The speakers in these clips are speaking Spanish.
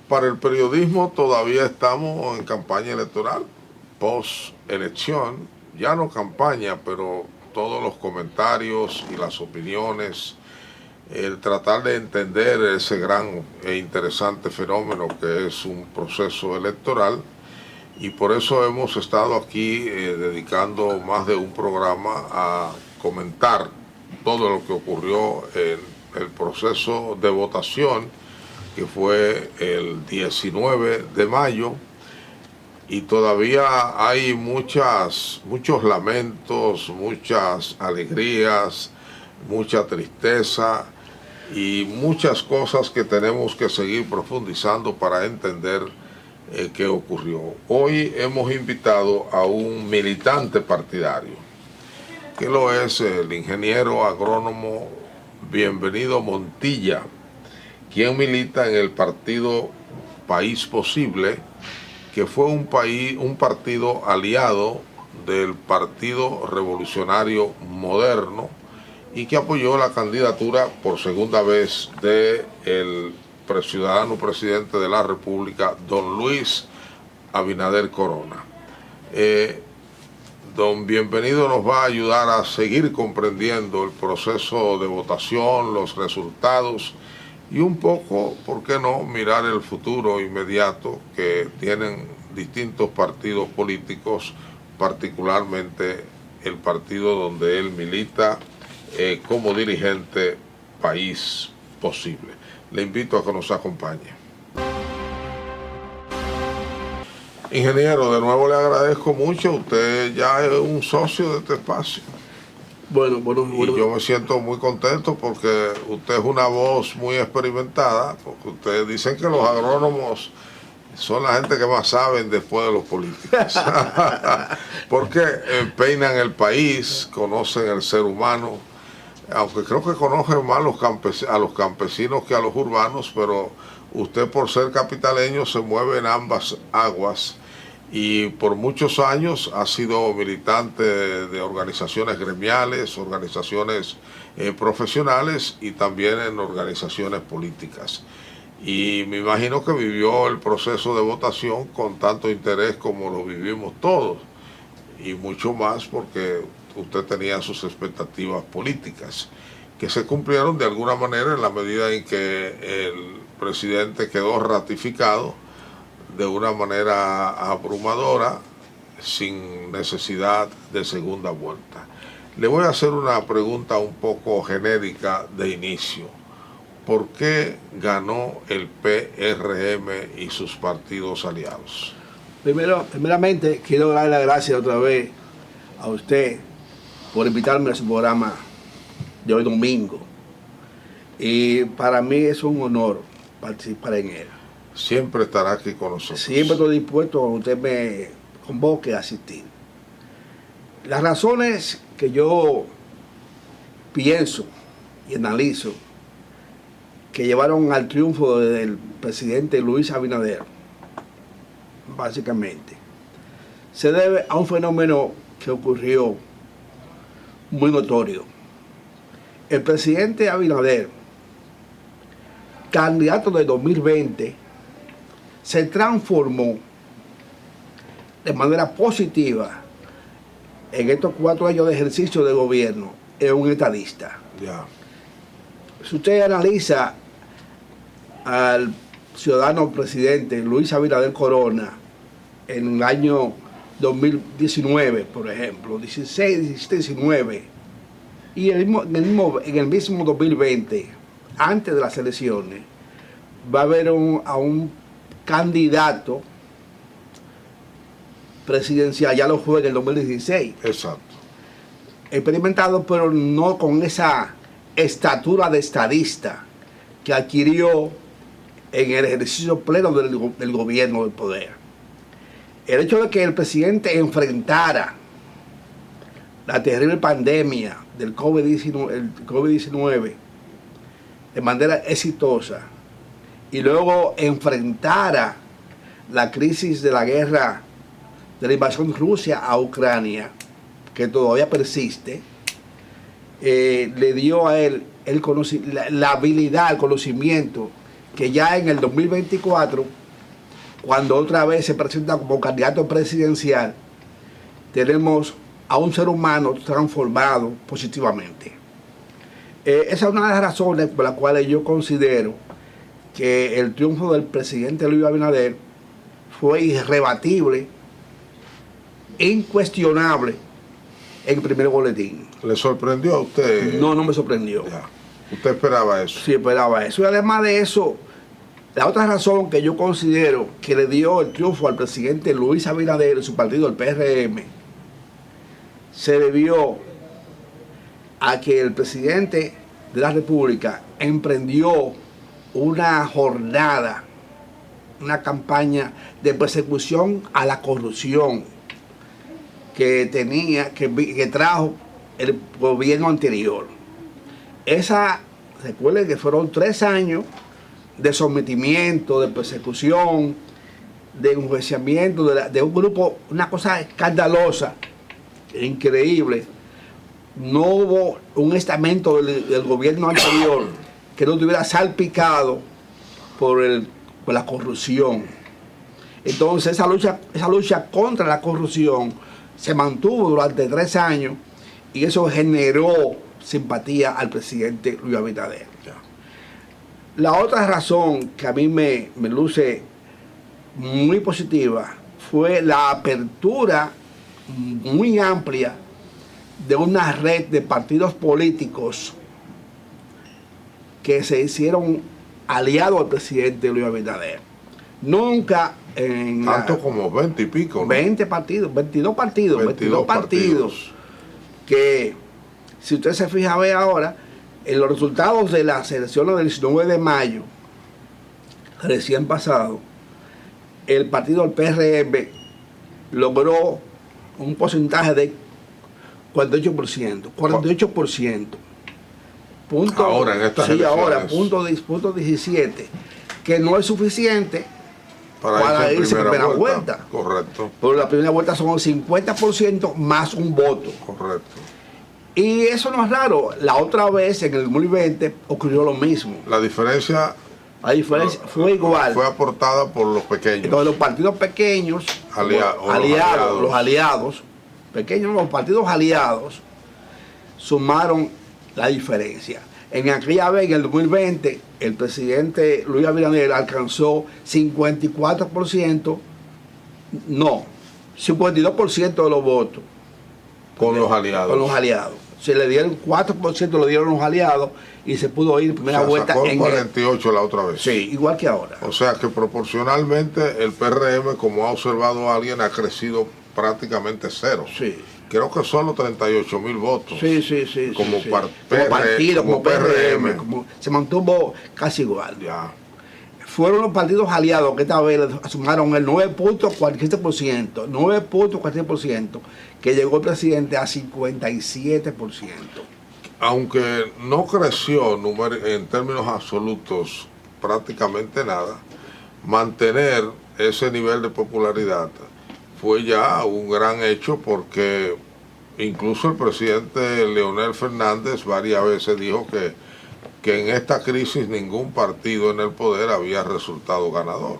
Para el periodismo todavía estamos en campaña electoral, post-elección, ya no campaña, pero todos los comentarios y las opiniones, el tratar de entender ese gran e interesante fenómeno que es un proceso electoral, y por eso hemos estado aquí dedicando más de un programa a comentar todo lo que ocurrió en el proceso de votación, que fue el 19 de mayo, y todavía hay muchos lamentos, muchas alegrías, mucha tristeza y muchas cosas que tenemos que seguir profundizando para entender qué ocurrió. Hoy hemos invitado a un militante partidario, que lo es el ingeniero agrónomo Bienvenido Montilla, quien milita en el partido País Posible, que fue un partido aliado del Partido Revolucionario Moderno y que apoyó la candidatura por segunda vez del ciudadano presidente de la República, don Luis Abinader Corona. Don Bienvenido nos va a ayudar a seguir comprendiendo el proceso de votación, los resultados y un poco, ¿por qué no?, mirar el futuro inmediato que tienen distintos partidos políticos, particularmente el partido donde él milita como dirigente País Posible. Le invito a que nos acompañe. Ingeniero, de nuevo le agradezco mucho. Usted ya es un socio de este espacio. Bueno. Y yo me siento muy contento porque usted es una voz muy experimentada, porque ustedes dicen que los agrónomos son la gente que más saben después de los políticos. Porque peinan el país, conocen el ser humano, aunque creo que conocen más a los campesinos que a los urbanos, pero usted, por ser capitaleño, se mueve en ambas aguas y por muchos años ha sido militante de organizaciones gremiales, organizaciones profesionales y también en organizaciones políticas. Y me imagino que vivió el proceso de votación con tanto interés como lo vivimos todos, y mucho más porque usted tenía sus expectativas políticas, que se cumplieron de alguna manera en la medida en que el presidente quedó ratificado de una manera abrumadora, sin necesidad de segunda vuelta. Le voy a hacer una pregunta un poco genérica de inicio. ¿Por qué ganó el PRM y sus partidos aliados? Primeramente, quiero darle las gracias otra vez a usted por invitarme a su programa de hoy domingo. Y para mí es un honor participar en él. Siempre estará aquí con nosotros. Siempre estoy dispuesto a que usted me convoque a asistir. Las razones que yo pienso y analizo que llevaron al triunfo del presidente Luis Abinader, básicamente, se debe a un fenómeno que ocurrió muy notorio. El presidente Abinader, candidato de 2020, se transformó de manera positiva en estos 4 años de ejercicio de gobierno en un estadista. Ya. Si usted analiza al ciudadano presidente Luis Abinader Corona en el año 2019, por ejemplo, 16, 17, 19, y en el mismo 2020, antes de las elecciones, va a haber a un candidato presidencial, ya lo fue en el 2016. Exacto. Experimentado, pero no con esa estatura de estadista que adquirió en el ejercicio pleno del gobierno del poder. El hecho de que el presidente enfrentara la terrible pandemia del COVID-19 de manera exitosa y luego enfrentara la crisis de la guerra, de la invasión de Rusia a Ucrania, que todavía persiste, le dio a él la habilidad, el conocimiento que ya en el 2024, cuando otra vez se presenta como candidato presidencial, tenemos a un ser humano transformado positivamente. Esa es una de las razones por las cuales yo considero que el triunfo del presidente Luis Abinader fue irrebatible, incuestionable en el primer boletín. ¿Le sorprendió a usted? No, no me sorprendió. Ya. ¿Usted esperaba eso? Sí, esperaba eso. Y además de eso, la otra razón que yo considero que le dio el triunfo al presidente Luis Abinader y su partido, el PRM, se debió a que el presidente de la República emprendió una jornada, una campaña de persecución a la corrupción que trajo el gobierno anterior. Recuerden que fueron 3 años de sometimiento, de persecución, de enjuiciamiento de un grupo, una cosa escandalosa, increíble. No hubo un estamento del gobierno anterior que no estuviera salpicado por la corrupción. Entonces esa lucha contra la corrupción se mantuvo durante 3 años y eso generó simpatía al presidente Luis Abinader. La otra razón que a mí me luce muy positiva fue la apertura muy amplia de una red de partidos políticos que se hicieron aliados al presidente Luis Abinader. Nunca tanto como 20 y pico, ¿no? 22 partidos que, si usted se fija, ve ahora en los resultados de las elecciones del 19 de mayo recién pasado, el partido del PRM logró un porcentaje de 48%. Ahora, en estas elecciones. Ahora, punto 17, que no es suficiente para irse en primera vuelta. Correcto. Pero la primera vuelta son 50% más un voto. Correcto. Y eso no es raro. La otra vez, en el 2020, ocurrió lo mismo. La diferencia fue igual. Fue aportada por los pequeños. Entonces, los partidos pequeños, los aliados, los partidos aliados, sumaron la diferencia. En aquella vez, en el 2020, el presidente Luis Abinader alcanzó 52% de los votos. Con los aliados. Con los aliados. Se le dieron 4%, lo dieron los aliados y se pudo ir primera vuelta. Sacó en 48 la otra vez. Sí, igual que ahora. O sea que proporcionalmente el PRM, como ha observado alguien, ha crecido prácticamente cero. Sí. Creo que solo 38,000 votos. Sí. Como partido, como PRM. Se mantuvo casi igual. Ya. Fueron los partidos aliados que esta vez sumaron el 9.47%, que llegó el presidente a 57%. Aunque no creció en términos absolutos prácticamente nada, mantener ese nivel de popularidad fue ya un gran hecho, porque incluso el presidente Leonel Fernández varias veces dijo que en esta crisis ningún partido en el poder había resultado ganador.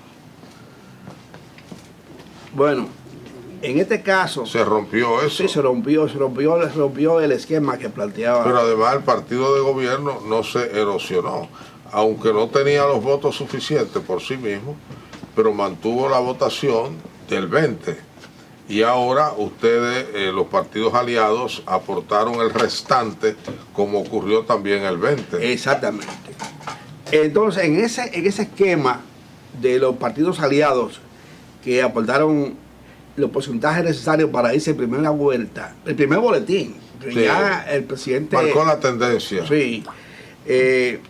Bueno, en este caso... ¿Se rompió eso? Sí, se rompió el esquema que planteaba. Pero además el partido de gobierno no se erosionó, aunque no tenía los votos suficientes por sí mismo, pero mantuvo la votación del 20%. Y ahora ustedes, los partidos aliados, aportaron el restante, como ocurrió también el 20%. Exactamente. Entonces, en ese esquema de los partidos aliados que aportaron los porcentajes necesarios para irse en primera vuelta, el primer boletín, que sí, ya el presidente... marcó la tendencia. Sí.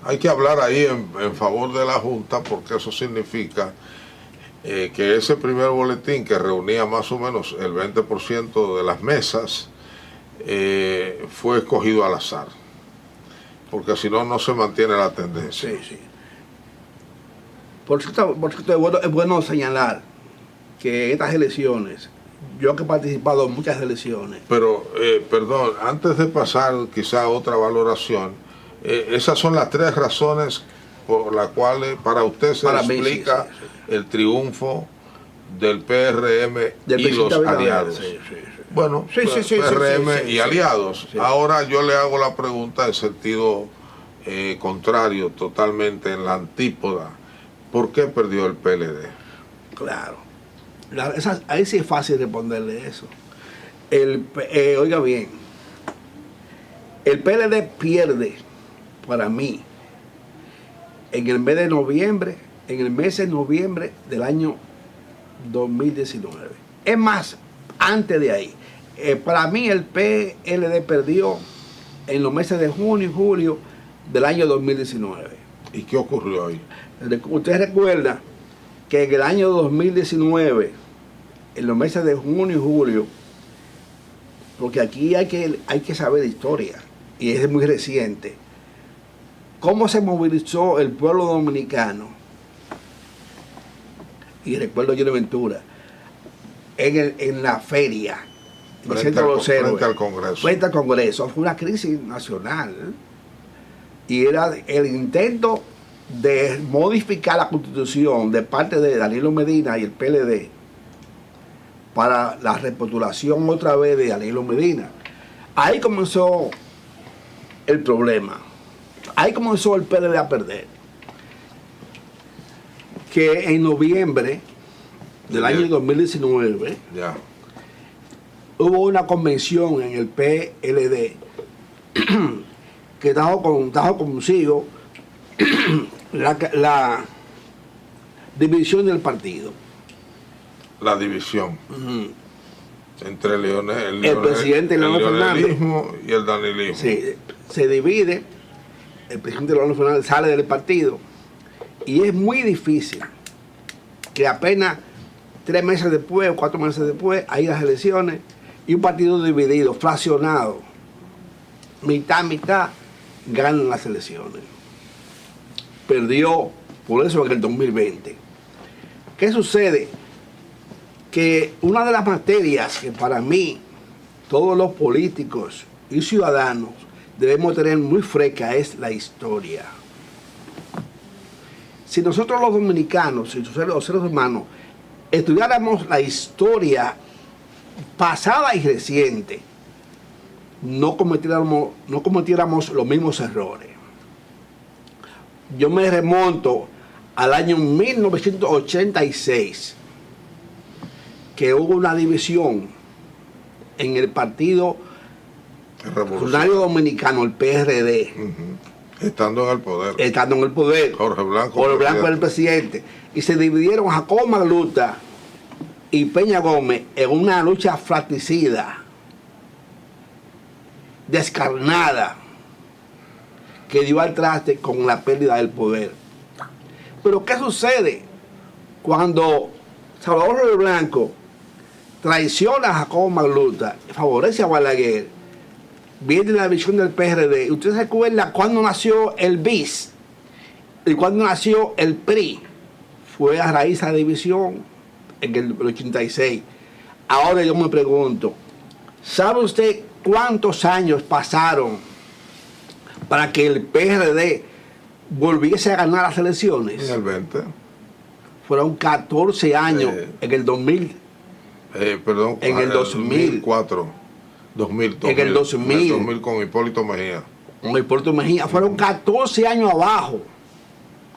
Hay que hablar ahí en favor de la Junta, porque eso significa que ese primer boletín, que reunía más o menos el 20% de las mesas, fue escogido al azar, porque si no, no se mantiene la tendencia. Sí. Por cierto, es bueno señalar que estas elecciones, yo que he participado en muchas elecciones... Pero, perdón, antes de pasar quizá a otra valoración, esas son las 3 razones por las cuales para usted se Para mí, explica el triunfo del PRM del y los Abinader, aliados. Bueno, PRM y aliados. Sí. Ahora yo le hago la pregunta en sentido contrario, totalmente en la antípoda. ¿Por qué perdió el PLD? Claro. Ahí sí es fácil responderle eso. Oiga bien, el PLD pierde, para mí, en el mes de noviembre, del año 2019. Es más, antes de ahí. Para mí el PLD perdió en los meses de junio y julio del año 2019. ¿Y qué ocurrió ahí? Usted recuerda que en el año 2019, en los meses de junio y julio, porque aquí hay que saber de historia, y es muy reciente, cómo se movilizó el pueblo dominicano, y recuerdo yo de Ventura, en la feria, en el Centro de los Héroes, frente al Congreso. Frente al Congreso. Fue una crisis nacional, y era el intento de modificar la Constitución de parte de Danilo Medina y el PLD para la repostulación otra vez de Danilo Medina. Ahí comenzó el problema. Ahí comenzó el PLD a perder. Que en noviembre del año 2019 hubo una convención en el PLD que trajo consigo la división del partido. La división entre el presidente Leonel Fernández y el danilismo. Sí, se divide, el presidente Leonel Fernández sale del partido y es muy difícil que apenas 3 meses después o 4 meses después hay las elecciones y un partido dividido, fraccionado, mitad, ganan las elecciones. Perdió por eso en el 2020. ¿Qué sucede? Que una de las materias que para mí todos los políticos y ciudadanos debemos tener muy fresca es la historia. Si nosotros los dominicanos, si los seres humanos, estudiáramos la historia pasada y reciente, no cometiéramos los mismos errores. Yo me remonto al año 1986, que hubo una división en el Partido Revolucionario Dominicano, el PRD. Estando en el poder. Jorge Blanco era el presidente. Y se dividieron Jacobo Magluta y Peña Gómez en una lucha fratricida, descarnada, que dio al traste con la pérdida del poder. Pero ¿qué sucede cuando Salvador Jorge Blanco traiciona a Jacobo Magluta, favorece a Balaguer, viene la división del PRD? ¿Ustedes recuerdan cuándo nació el BIS y cuándo nació el PRI? Fue a raíz de la división en el 86. Ahora yo me pregunto, ¿sabe usted cuántos años pasaron para que el PRD volviese a ganar las elecciones? En el 20. Fueron 14 años en el 2000. Perdón, en el 2004. 2000. En el 2000. En el 2000 con Hipólito Mejía. Con Hipólito Mejía. Fueron 14 años abajo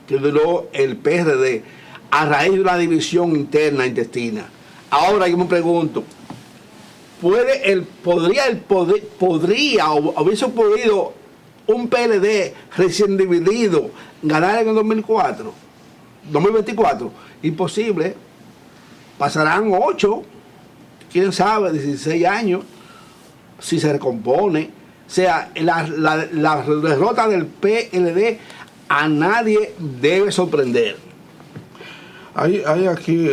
que duró el PRD a raíz de la división interna intestina. Ahora yo me pregunto, podría o hubiese podido un PLD recién dividido ganar en el 2024? Imposible. Pasarán 8, quién sabe, 16 años, si se recompone. O sea, la derrota del PLD a nadie debe sorprender. Hay aquí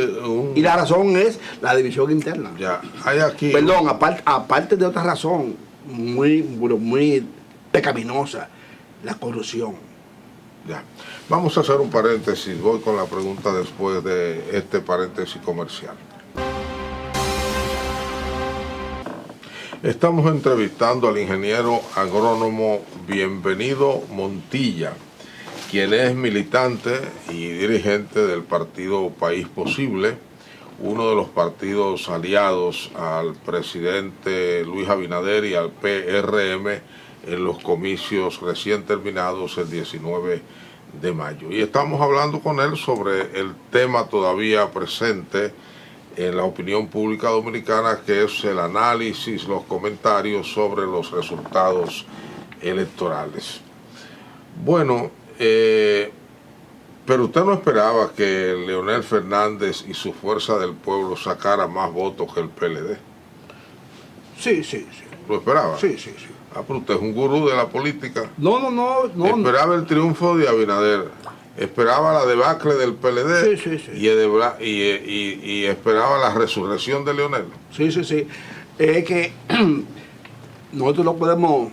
y la razón es la división interna. Ya, hay aquí. Perdón, aparte de otra razón muy pecaminosa, la corrupción. Ya. Vamos a hacer un paréntesis. Voy con la pregunta después de este paréntesis comercial. Estamos entrevistando al ingeniero agrónomo Bienvenido Montilla. quien es militante y dirigente del partido País Posible, uno de los partidos aliados al presidente Luis Abinader y al PRM en los comicios recién terminados el 19 de mayo. Y estamos hablando con él sobre el tema todavía presente en la opinión pública dominicana, que es el análisis, los comentarios sobre los resultados electorales. Bueno, pero usted no esperaba que Leonel Fernández y su Fuerza del Pueblo sacara más votos que el PLD. Sí. ¿Lo esperaba? Sí. Ah, pero usted es un gurú de la política. No. Esperaba el triunfo de Abinader, esperaba la debacle del PLD. Sí. Y esperaba la resurrección de Leonel. Sí. Es que nosotros no podemos,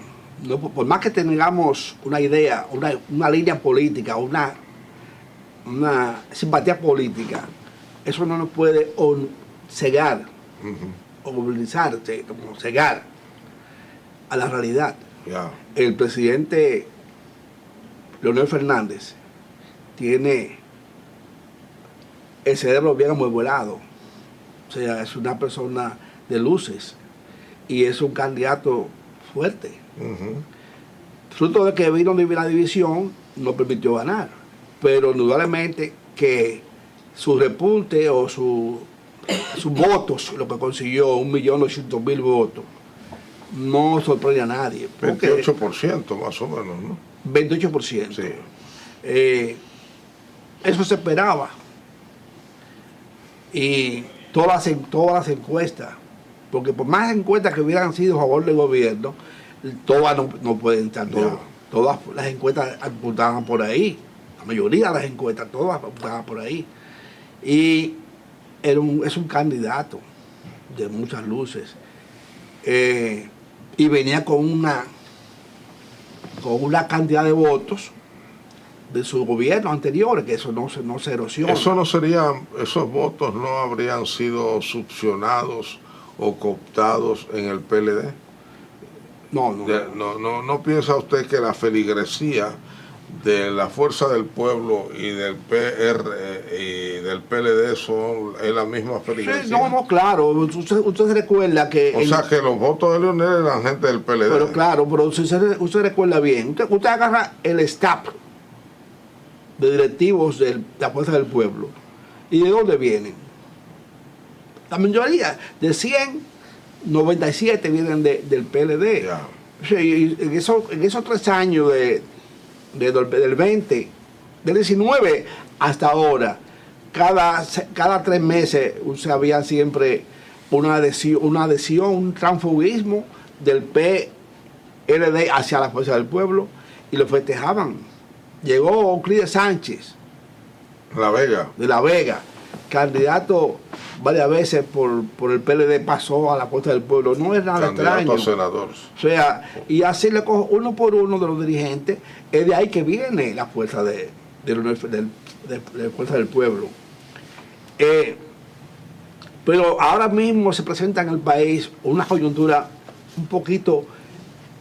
por más que tengamos una idea, una línea política, una simpatía política, eso no nos puede cegar, o movilizarse, como cegar a la realidad. Yeah. El presidente Leonel Fernández tiene el cerebro bien amueblado, o sea, es una persona de luces y es un candidato fuerte. Fruto de que vino de la división, no permitió ganar, pero indudablemente que su repunte o sus votos, lo que consiguió 1.800.000 votos, no sorprende a nadie. 28% más o menos, ¿no? 28%. Sí. Eso se esperaba. Y todas las encuestas, porque por más encuestas que hubieran sido a favor del gobierno, todas no pueden estar todas. Todas las encuestas apuntaban por ahí. La mayoría de las encuestas, todas apuntaban por ahí. Y es un candidato de muchas luces. Y venía con una cantidad de votos de su gobierno anterior, que eso no se erosiona. Esos votos no habrían sido succionados o cooptados en el PLD. ¿No piensa usted que la feligresía de la Fuerza del Pueblo y del PR y del PLD es la misma feligresía? Sí, claro. Usted se recuerda que... O sea, que los votos de Leonel eran gente del PLD. Pero claro, usted recuerda bien. Usted agarra el staff de directivos de la Fuerza del Pueblo. ¿Y de dónde vienen? La mayoría, de 100, 97 vienen del PLD. Yeah. Sí, en esos 3 años del 20, del 19 hasta ahora, cada 3 meses había siempre una adhesión, un transfugismo del PLD hacia la Fuerza del Pueblo, y lo festejaban. Llegó Euclides Sánchez de La Vega, candidato varias veces por el PLD, pasó a la Fuerza del Pueblo. No es nada extraño. Candidato a senador. O sea, y así le cojo uno por uno de los dirigentes. Es de ahí que viene la fuerza de Fuerza del Pueblo. Pero ahora mismo se presenta en el país una coyuntura un poquito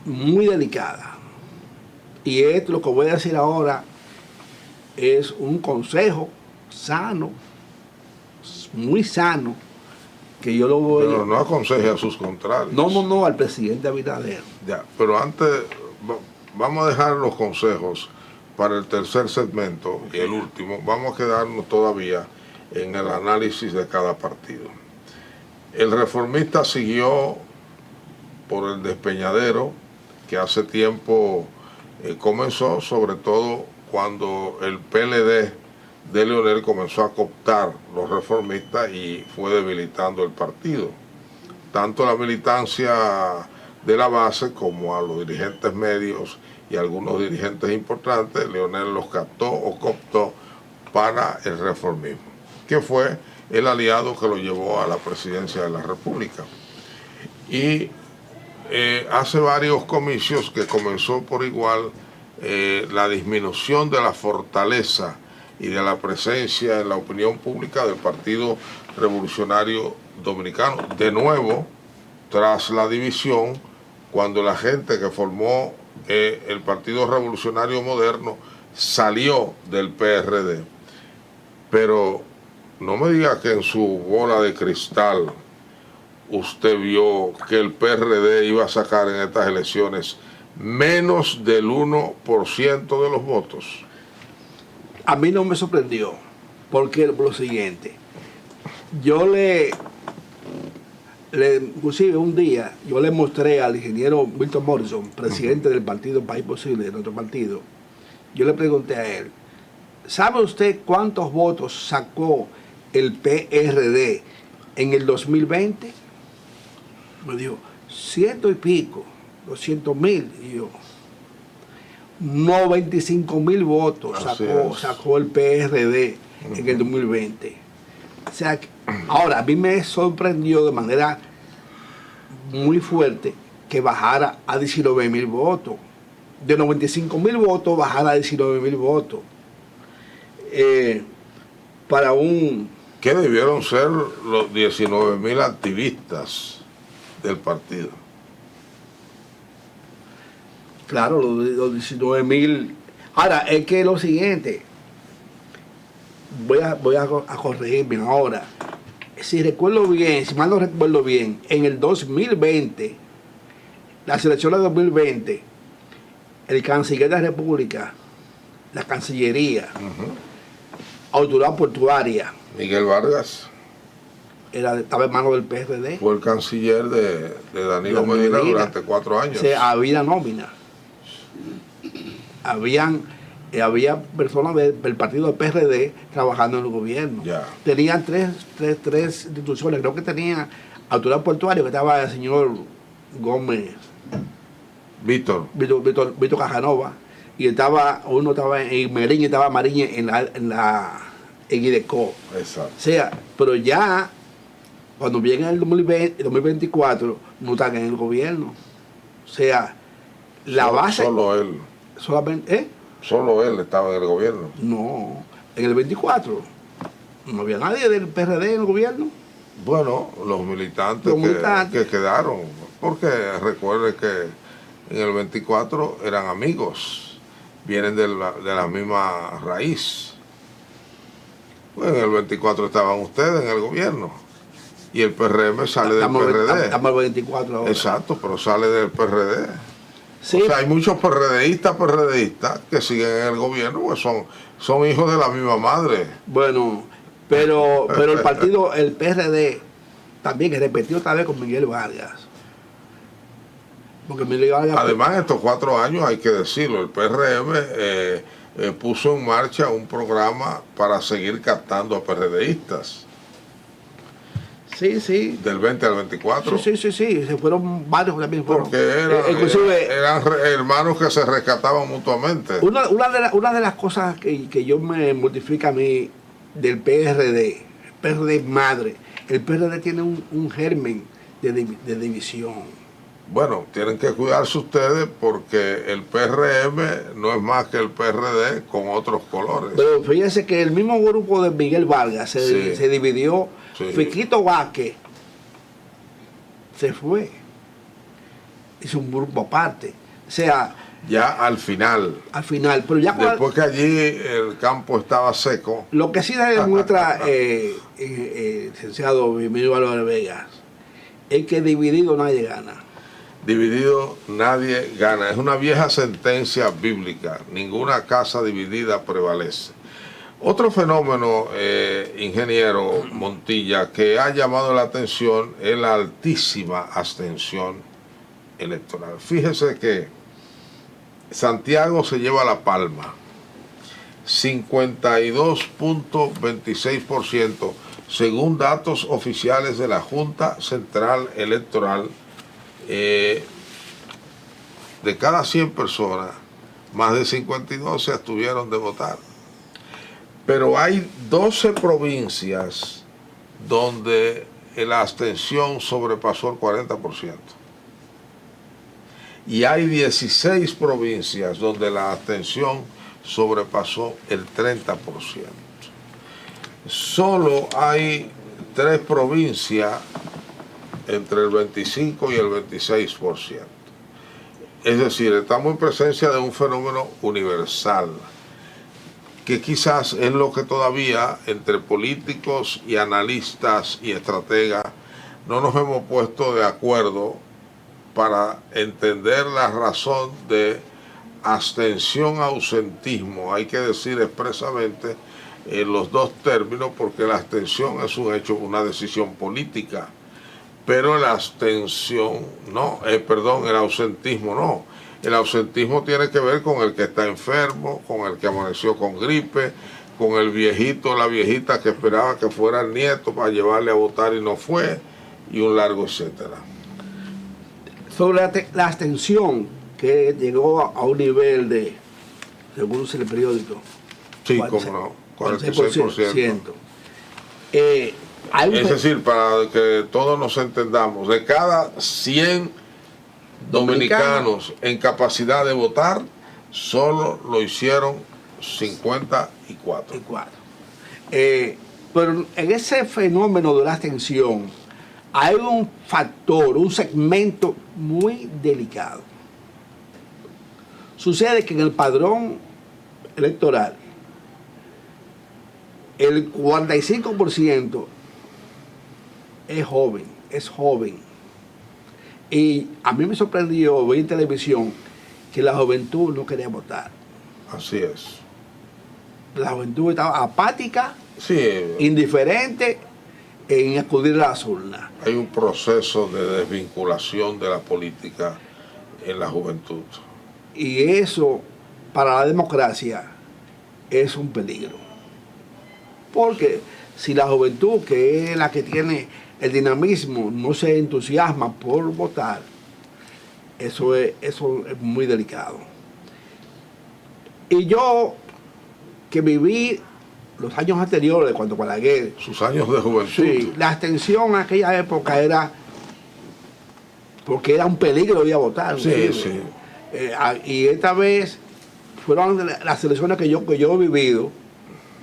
muy delicada. Y esto, lo que voy a decir ahora, es un consejo sano, muy sano, que yo lo voy... Pero no aconseje a sus contrarios. No, al presidente Abinader. Ya, pero antes vamos a dejar los consejos para el tercer segmento y el último. Vamos a quedarnos todavía en el análisis de cada partido. El Reformista siguió por el despeñadero que hace tiempo comenzó, sobre todo cuando el PLD de Leonel comenzó a cooptar los reformistas y fue debilitando el partido. Tanto la militancia de la base como a los dirigentes medios y algunos dirigentes importantes, Leonel los captó o cooptó para el reformismo, que fue el aliado que lo llevó a la presidencia de la República. Y hace varios comicios que comenzó por igual la disminución de la fortaleza y de la presencia en la opinión pública del Partido Revolucionario Dominicano. De nuevo, tras la división, cuando la gente que formó el Partido Revolucionario Moderno salió del PRD. Pero no me diga que en su bola de cristal usted vio que el PRD iba a sacar en estas elecciones menos del 1% de los votos. A mí no me sorprendió, porque por lo siguiente, yo inclusive un día, yo le mostré al ingeniero Milton Morrison, presidente del partido País Posible, de nuestro partido, yo le pregunté a él, ¿sabe usted cuántos votos sacó el PRD en el 2020? Me dijo, 100 y pico, 200,000. Y yo, 95,000 votos sacó el PRD en el 2020. O sea, ahora a mí me sorprendió de manera muy fuerte que bajara a 19,000 votos. De 95,000 votos, bajara a 19,000 votos. Para un... ¿Qué debieron ser los 19,000 activistas del partido? Claro, los 19,000. Ahora, es que lo siguiente, voy a corregirme ahora. Si recuerdo bien, si mal no recuerdo bien, en el 2020, las elecciones de 2020, el canciller de la República, la Cancillería, Autoridad Portuaria, Miguel Vargas estaba en manos del PRD. fue el canciller de Danilo Medina durante 4 años. O sea, había nómina. Había personas del partido del PRD trabajando en el gobierno. Ya. Tenían tres instituciones. Creo que tenía Autoridad Portuaria, que estaba el señor Gómez, Víctor. Víctor Cajanova, y uno estaba en Meriña y estaba Mariña en IDECO. Exacto. O sea, pero ya cuando viene el 2024 no están en el gobierno. O sea, la base... Solo él. Solamente, Solo él estaba en el gobierno. No, en el 24 no había nadie del PRD en el gobierno. Bueno, los militantes que quedaron, porque recuerde que en el 24 eran amigos, vienen de la misma raíz. Pues en el 24 estaban ustedes en el gobierno y el PRM sale del PRD. Estamos el 24 ahora. Exacto, pero sale del PRD. Sí. O sea, hay muchos PRDistas que siguen en el gobierno, pues son hijos de la misma madre. Bueno, pero el partido, el PRD, también repetió otra vez con Miguel Vargas. Porque Miguel Vargas... Además, estos 4 años, hay que decirlo, el PRM puso en marcha un programa para seguir captando a PRDistas. Sí. Del 20 al 24. Sí. Se fueron varios también. Porque eran hermanos que se rescataban mutuamente. Una de las cosas que yo me mortifica a mí del PRD, el PRD madre, el PRD tiene un germen de división. Bueno, tienen que cuidarse ustedes porque el PRM no es más que el PRD con otros colores. Pero fíjense que el mismo grupo de Miguel Vargas se dividió. Sí. Fiquito Vázquez se fue, hizo un grupo aparte, o sea, ya al final, pero ya después que allí el campo estaba seco. Lo que sí demuestra licenciado Emilio Álvarez Vegas es que dividido nadie gana. Dividido nadie gana, es una vieja sentencia bíblica, ninguna casa dividida prevalece. Otro fenómeno, ingeniero Montilla, que ha llamado la atención es la altísima abstención electoral. Fíjese que Santiago se lleva la palma, 52.26%, según datos oficiales de la Junta Central Electoral. De cada 100 personas, más de 52 se abstuvieron de votar. Pero hay 12 provincias donde la abstención sobrepasó el 40%. Y hay 16 provincias donde la abstención sobrepasó el 30%. Solo hay 3 provincias entre el 25 y el 26%. Es decir, estamos en presencia de un fenómeno universal. que quizás es lo que todavía entre políticos y analistas y estrategas no nos hemos puesto de acuerdo para entender la razón de abstención-ausentismo. Hay que decir expresamente los dos términos, porque la abstención es un hecho, una decisión política, pero la abstención no, el ausentismo no. El ausentismo tiene que ver con el que está enfermo, con el que amaneció con gripe, con el viejito o la viejita que esperaba que fuera el nieto para llevarle a votar y no fue, y un largo etcétera. Sobre la abstención, que llegó a un nivel de, según el periódico, sí, como no, 46%. Es decir, para que todos nos entendamos, de cada 100 dominicanos en capacidad de votar, solo lo hicieron 54. Pero en ese fenómeno de la abstención hay un factor, un segmento muy delicado. Sucede que en el padrón electoral el 45% es joven. Y a mí me sorprendió ver en televisión que la juventud no quería votar. Así es. La juventud estaba apática, sí, indiferente en acudir a las urnas. Hay un proceso de desvinculación de la política en la juventud. Y eso, para la democracia, es un peligro. Porque si la juventud, que es la que tiene el dinamismo, no se entusiasma por votar, eso es muy delicado. Y yo, que viví los años anteriores, cuando Balaguer... Sus años de juventud. Sí, la abstención en aquella época era... porque era un peligro ir a votar. Sí, sí. Y esta vez fueron las elecciones que yo he vivido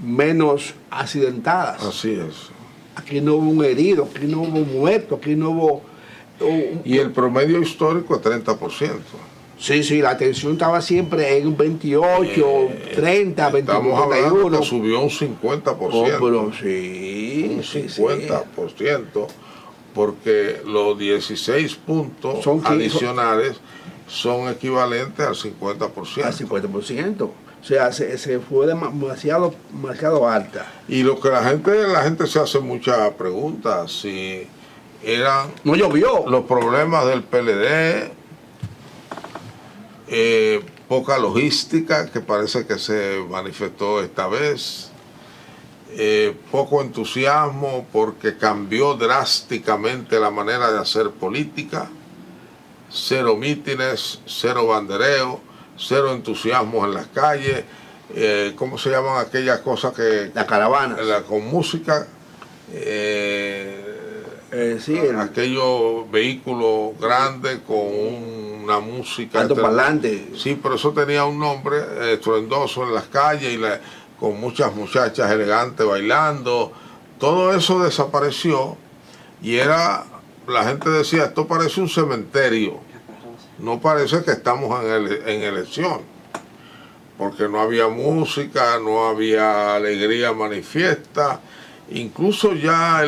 menos accidentadas. Así es. Aquí no hubo un herido, aquí no hubo un muerto, aquí no hubo... Y el promedio histórico es 30%. Sí, la atención estaba siempre en un 28, 30, 21. Estamos hablando que subió un 50%. Pero sí. Un 50%, porque los 16 puntos adicionales son equivalentes al 50%. Al 50%. O sea, se fue demasiado alta. Y lo que la gente se hace muchas preguntas, si eran no llovió los problemas del PLD, poca logística, que parece que se manifestó esta vez, poco entusiasmo porque cambió drásticamente la manera de hacer política, cero mítines, cero bandereo, cero entusiasmo en las calles, ¿cómo se llaman aquellas cosas que... La caravana. Con música, sí, aquellos vehículos grandes con una música... altoparlante. Sí, pero eso tenía un nombre estruendoso en las calles y con muchas muchachas elegantes bailando. Todo eso desapareció y la gente decía, esto parece un cementerio. No parece que estamos en elección, porque no había música, no había alegría manifiesta. Incluso ya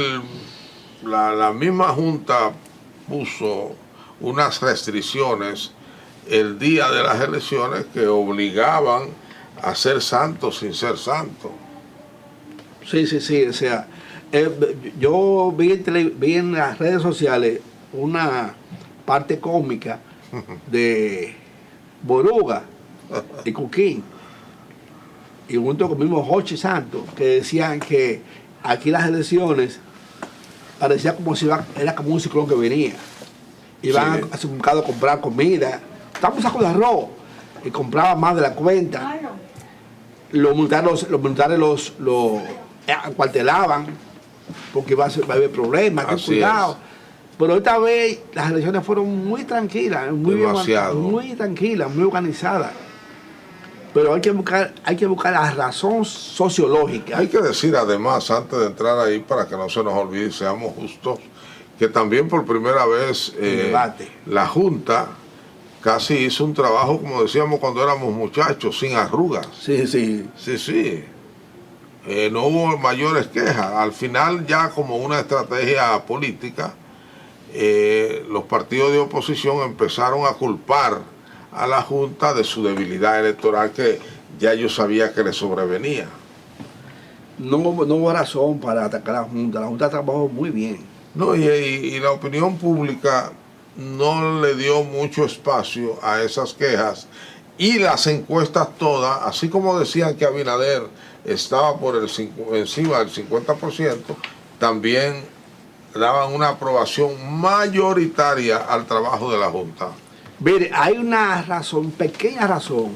la misma Junta puso unas restricciones el día de las elecciones que obligaban a ser santos sin ser santos. Sí, o sea, yo vi en las redes sociales una parte cómica de Boruga y Cuquín, y junto con el mismo Jochi Santos, que decían que aquí las elecciones parecía como si era como un ciclón que venía. Iban a supermercado a comprar comida, estamos un saco de arroz, y compraban más de la cuenta. Los militares los acuartelaban porque va a haber problemas, ten cuidado. Pero esta vez las elecciones fueron muy tranquilas, muy tranquilas, muy organizadas. Pero hay que buscar la razón sociológica. Hay que decir además, antes de entrar ahí, para que no se nos olvide, seamos justos, que también por primera vez la Junta casi hizo un trabajo, como decíamos cuando éramos muchachos, sin arrugas. Sí, sí. Sí, sí. No hubo mayores quejas. Al final, ya como una estrategia política, los partidos de oposición empezaron a culpar a la Junta de su debilidad electoral que ya yo sabía que le sobrevenía. No hubo razón para atacar a la Junta. La Junta trabajó muy bien. No, y la opinión pública no le dio mucho espacio a esas quejas, y las encuestas todas, así como decían que Abinader estaba encima del 50%, también daban una aprobación mayoritaria al trabajo de la Junta. Mire, hay una razón, pequeña razón,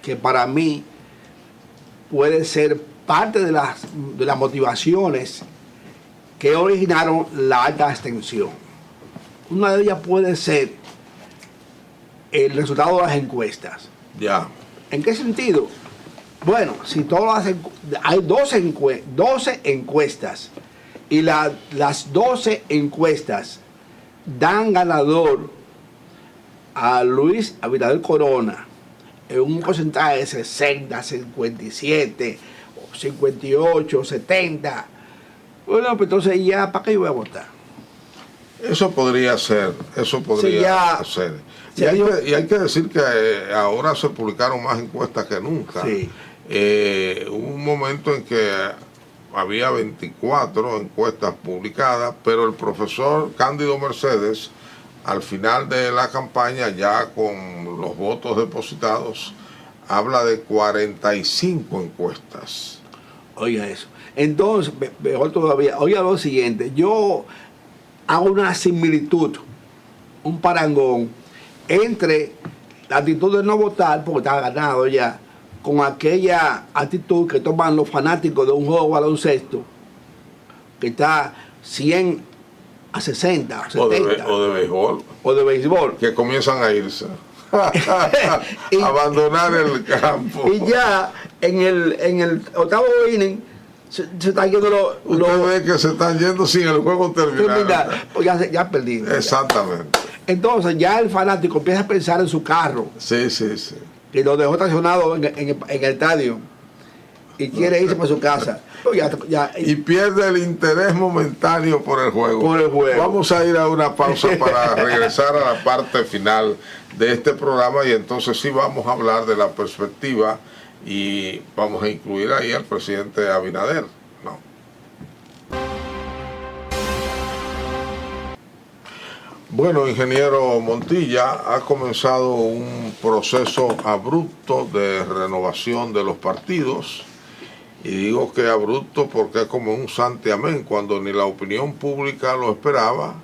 que para mí puede ser parte de las motivaciones que originaron la alta abstención. Una de ellas puede ser el resultado de las encuestas. Ya. ¿En qué sentido? Bueno, si todas hay 12 encuestas y las 12 encuestas dan ganador a Luis Abinader Corona en un porcentaje de 60, 57, 58, 70. Bueno, pues entonces ya, ¿para qué yo voy a votar? Eso podría ser, ser. Y hay que decir que ahora se publicaron más encuestas que nunca. Sí. Hubo un momento en que había 24 encuestas publicadas, pero el profesor Cándido Mercedes, al final de la campaña, ya con los votos depositados, habla de 45 encuestas. Oiga eso. Entonces, mejor todavía, oiga lo siguiente, yo hago una similitud, un parangón, entre la actitud de no votar, porque está ganado ya, con aquella actitud que toman los fanáticos de un juego de baloncesto, que está 100 a 60, 70. O de béisbol. O de béisbol. Que comienzan a irse. Abandonar el campo. Y ya en el octavo inning se están yendo Usted ve que se están yendo sin el juego terminar. Pues ya perdí. Exactamente. Entonces ya el fanático empieza a pensar en su carro. Sí, sí, sí. Y lo dejó estacionado en el estadio. Y quiere irse para su casa. Y pierde el interés momentáneo por el juego. Por Vamos a ir a una pausa para regresar a la parte final de este programa, y entonces sí vamos a hablar de la perspectiva y vamos a incluir ahí al presidente Abinader. No. Bueno, ingeniero Montilla, ha comenzado un proceso abrupto de renovación de los partidos. Y digo que abrupto porque es como un santiamén, cuando ni la opinión pública lo esperaba,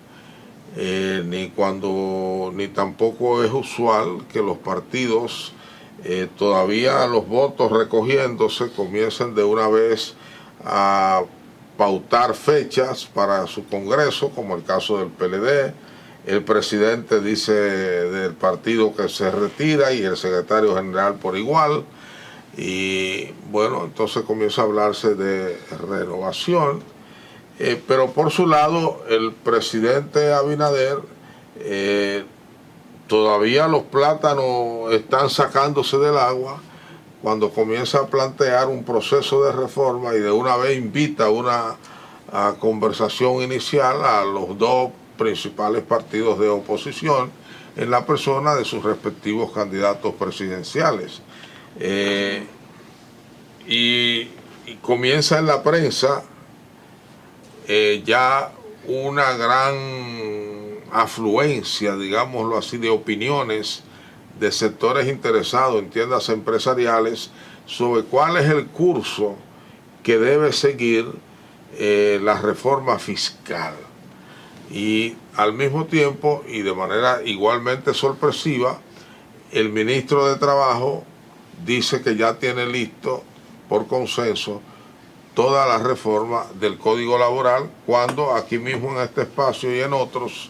ni tampoco es usual que los partidos, todavía los votos recogiéndose, comiencen de una vez a pautar fechas para su congreso, como el caso del PLD. El presidente dice del partido que se retira y el secretario general por igual. Y bueno, entonces comienza a hablarse de renovación, pero por su lado el presidente Abinader, todavía los plátanos están sacándose del agua cuando comienza a plantear un proceso de reforma, y de una vez invita a conversación inicial a los dos principales partidos de oposición en la persona de sus respectivos candidatos presidenciales. Y comienza en la prensa ya una gran afluencia, digámoslo así, de opiniones de sectores interesados en tiendas empresariales sobre cuál es el curso que debe seguir la reforma fiscal. Y al mismo tiempo, y de manera igualmente sorpresiva, el ministro de Trabajo dice que ya tiene listo por consenso toda la reforma del Código Laboral, cuando aquí mismo en este espacio y en otros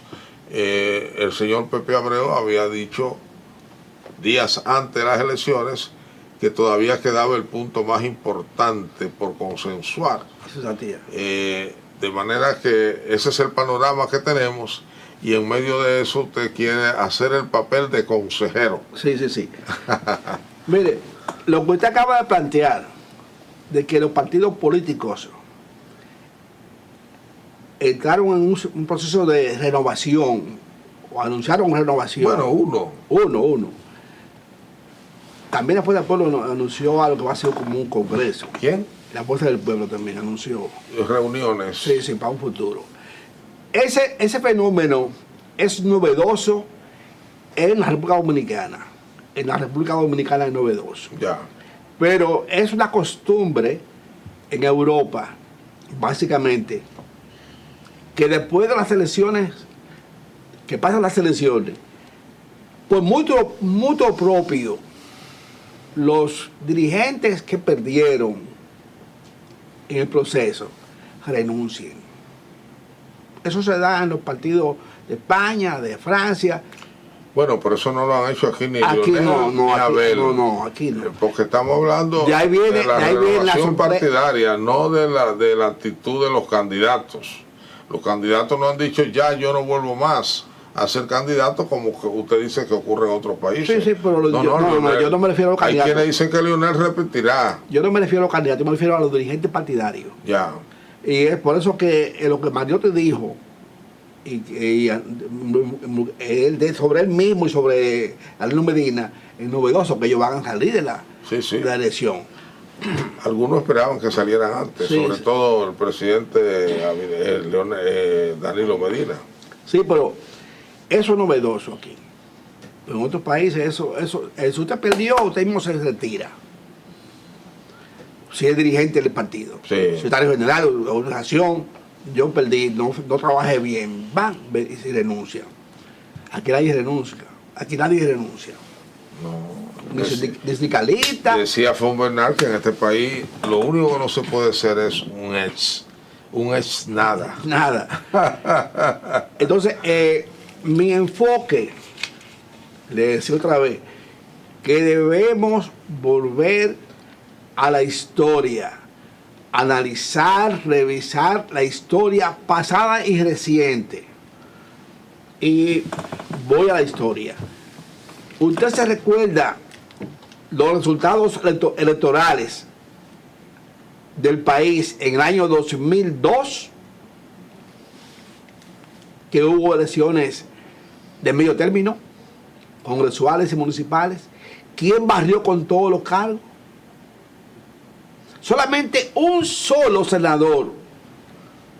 el señor Pepe Abreu había dicho días antes de las elecciones que todavía quedaba el punto más importante por consensuar. De manera que ese es el panorama que tenemos, y en medio de eso usted quiere hacer el papel de consejero. Sí, sí, sí. Mire, lo que usted acaba de plantear, de que los partidos políticos entraron en un proceso de renovación, o anunciaron renovación. Bueno, Uno. También la Fuerza del Pueblo anunció algo que va a ser como un congreso. ¿Quién? La Fuerza del Pueblo también anunció. Reuniones. Sí, sí, para un futuro. Ese fenómeno es novedoso en la República Dominicana. En la República Dominicana es novedoso. Ya. Pero es una costumbre en Europa, básicamente, que después de las elecciones, que pasan las elecciones, pues mucho propio, los dirigentes que perdieron en el proceso renuncien. Eso se da en los partidos de España, de Francia. Bueno, pero eso no lo han hecho aquí ni Aquí Lionel, ni Abel. aquí no. Porque estamos hablando de ahí viene, de la de ahí viene renovación partidaria, no de la actitud de los candidatos. Los candidatos no han dicho ya yo no vuelvo más a ser candidato, como que usted dice que ocurre en otros países. Sí, pero yo no me refiero a los candidatos. Hay quienes dicen que Lionel repetirá. Yo no me refiero a los candidatos, yo me refiero a los dirigentes partidarios. Ya. Y es por eso que lo que Mariotti dijo, y sobre él mismo y sobre Alino Medina, es novedoso que ellos van a salir de la elección. Algunos esperaban que salieran antes, sobre todo el presidente Danilo Medina. Sí, pero eso es novedoso aquí. En otros países si usted perdió, usted mismo se retira. Si es dirigente del partido, secretario general de la organización, yo perdí, no trabajé bien, van y se renuncia. Aquí nadie renuncia. No. Ni sindicalista. Decía Fon Bernal que en este país lo único que no se puede ser es un ex nada. Nada. Entonces, mi enfoque, le decía otra vez, que debemos volver a la historia, analizar, revisar la historia pasada y reciente. Y voy a la historia. Usted se recuerda los resultados electorales del país en el año 2002, que hubo elecciones de medio término, congresuales y municipales. ¿Quién barrió con todos los cargos? Solamente un solo senador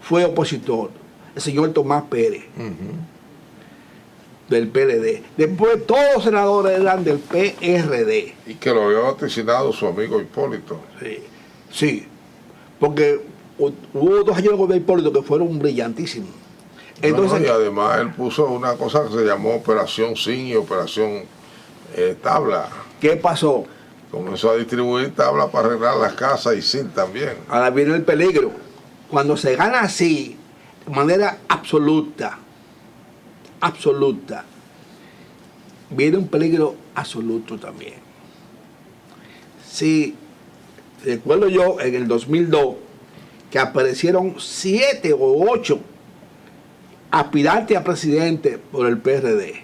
fue opositor, el señor Tomás Pérez, del PLD. Después todos los senadores eran del PRD. Y que lo había vaticinado su amigo Hipólito. Sí, porque hubo 2 años de Hipólito que fueron brillantísimos. Entonces, y además él puso una cosa que se llamó Operación Sin y Operación Tabla. ¿Qué pasó? Comenzó a distribuir tablas para arreglar las casas y Sin también. Ahora viene el peligro. Cuando se gana así, de manera absoluta, viene un peligro absoluto también. Si recuerdo yo en el 2002 que aparecieron 7 o 8 aspirantes a presidente por el PRD: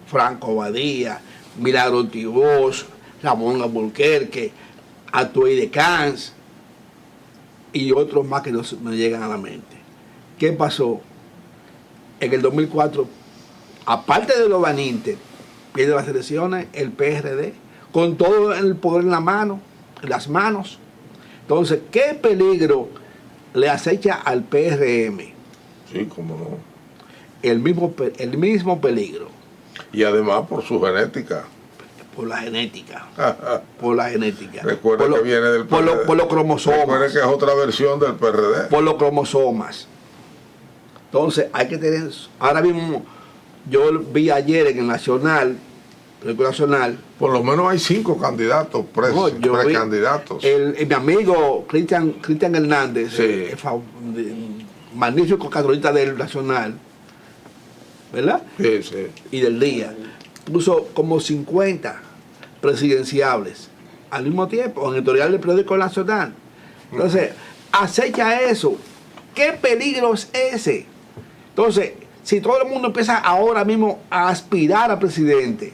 Franco Badía, Milagro Tibós, Ramón Alburquerque, Atuey de Cans y otros más que no me llegan a la mente. ¿Qué pasó? En el 2004, aparte de los Baninter, pierde las elecciones el PRD, con todo el poder en las manos. Entonces, ¿qué peligro le acecha al PRM? Sí, cómo no. El mismo peligro. Y además por su genética. Por la genética. Recuerda que viene del PRD. Por los cromosomas. Recuerda que es otra versión del PRD. Por los cromosomas. Entonces, hay que tener... Ahora mismo, yo vi ayer en el Nacional, por lo menos hay 5 candidatos precandidatos. Mi amigo Cristian Hernández, magnífico catalonista del Nacional, ¿verdad? Sí. Y del Día, puso como 50 presidenciables al mismo tiempo en el editorial del periódico Nacional. Entonces, acecha eso. ¿Qué peligro es ese? Entonces, si todo el mundo empieza ahora mismo a aspirar a presidente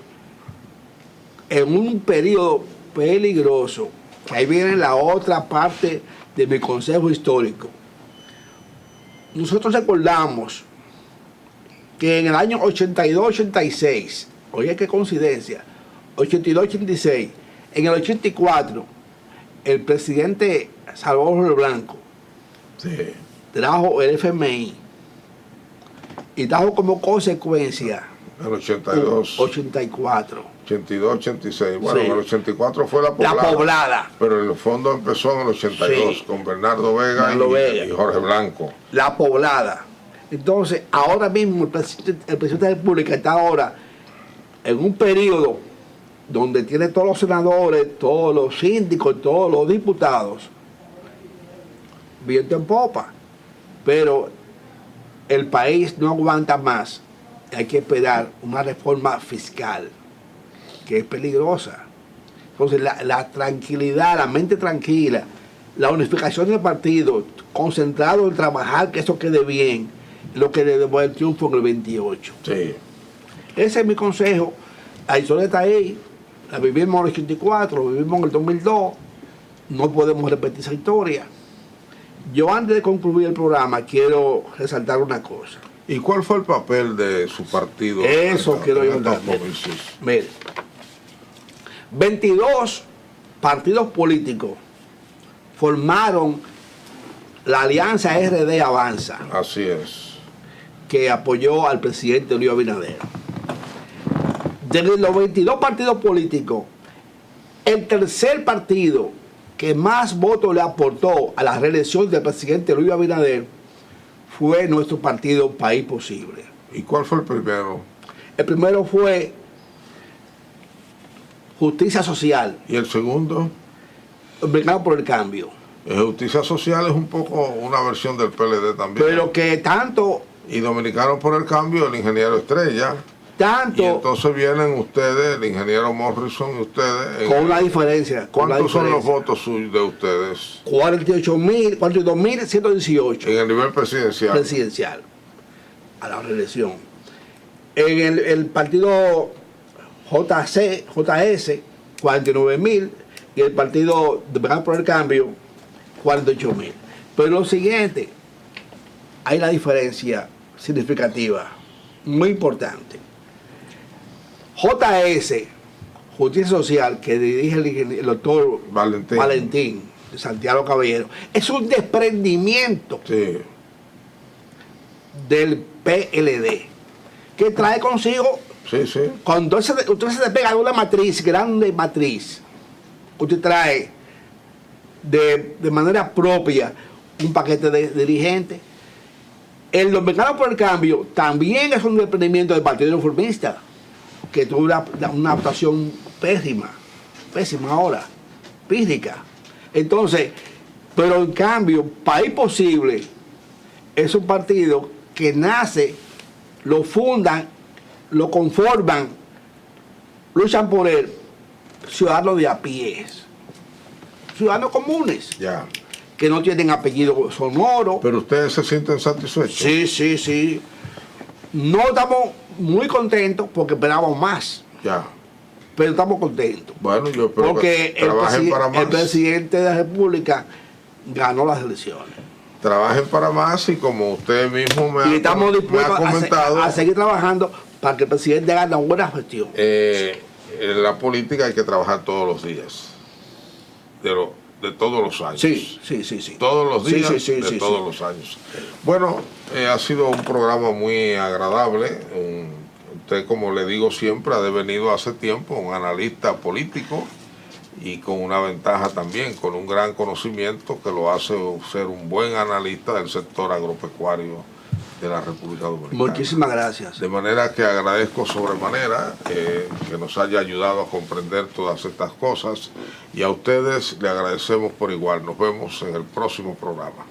en un periodo peligroso, que ahí viene la otra parte de mi consejo histórico. Nosotros recordamos que en el año 82-86, oye qué coincidencia, 82-86, en el 84, el presidente Salvador Blanco trajo el FMI y trajo como consecuencia el 82, 84, 82, 86. Bueno, Sí. en el 84 fue la poblada. La poblada. Pero el fondo empezó en el 82 Sí. con Bernardo Vega, y Jorge Blanco. La poblada. Entonces, ahora mismo el presidente de la República está ahora en un periodo donde tiene todos los senadores, todos los síndicos, todos los diputados viento en popa. Pero el país no aguanta más. Hay que esperar una reforma fiscal que es peligrosa. Entonces, la tranquilidad, la mente tranquila, la unificación del partido, concentrado en trabajar que eso quede bien, lo que le debo el triunfo en el 28. Sí. Ese es mi consejo. La historia está ahí, la vivimos en el 84, la vivimos en el 2002, no podemos repetir esa historia. Yo antes de concluir el programa quiero resaltar una cosa. ¿Y cuál fue el papel de su partido? Eso quiero yo en estos hablar. comicios? Mire, 22 partidos políticos formaron la alianza RD Avanza, Así es. que apoyó al presidente Luis Abinader. De los 22 partidos políticos, el tercer partido que más votos le aportó a la reelección del presidente Luis Abinader fue nuestro partido País Posible. ¿Y cuál fue el primero? El primero fue Justicia Social, ¿Y el segundo? Dominicano por el Cambio. Justicia Social es un poco una versión del PLD también. Pero que tanto, Y Dominicano por el Cambio, el ingeniero Estrella. Y entonces vienen ustedes, el ingeniero Morrison y ustedes. con una diferencia. ¿Cuántos son los votos suyos de ustedes 42.118 en el nivel presidencial? presidencial a la reelección. En el partido JS, 49.000, y el partido Dominicano por el Cambio, 48.000. Pero lo siguiente, hay una diferencia significativa, muy importante. JS, Justicia Social, que dirige el doctor Valentín de Santiago Caballero, es un desprendimiento Sí. del PLD, que trae consigo, Sí, sí. cuando usted se despega de una matriz, grande matriz, usted trae de manera propia un paquete de dirigentes. El Dominicano por el Cambio también es un desprendimiento del Partido Reformista, que tuvo una actuación pésima ahora, pírrica. Entonces, pero en cambio, País Posible es un partido que nace, lo fundan, lo conforman, luchan por él, ciudadanos de a pie, ciudadanos comunes, Ya. que no tienen apellido sonoro. Pero ustedes se sienten satisfechos. Sí. No estamos muy contentos porque esperábamos más, Ya. pero estamos contentos. Bueno, yo espero Porque que trabajen para más. el presidente de la República ganó las elecciones. Trabajen para más y como usted mismo Y estamos me dispuestos ha comentado, a seguir trabajando para que el presidente haga una buena gestión. en la política hay que trabajar todos los días. De todos los años. Sí. Todos los días, Sí, todos los años. Bueno, ha sido un programa muy agradable. Usted, como le digo siempre, ha devenido hace tiempo un analista político y con una ventaja también, con un gran conocimiento que lo hace ser un buen analista del sector agropecuario de la República Dominicana. Muchísimas gracias. De manera que agradezco sobremanera que nos haya ayudado a comprender todas estas cosas y a ustedes le agradecemos por igual. Nos vemos en el próximo programa.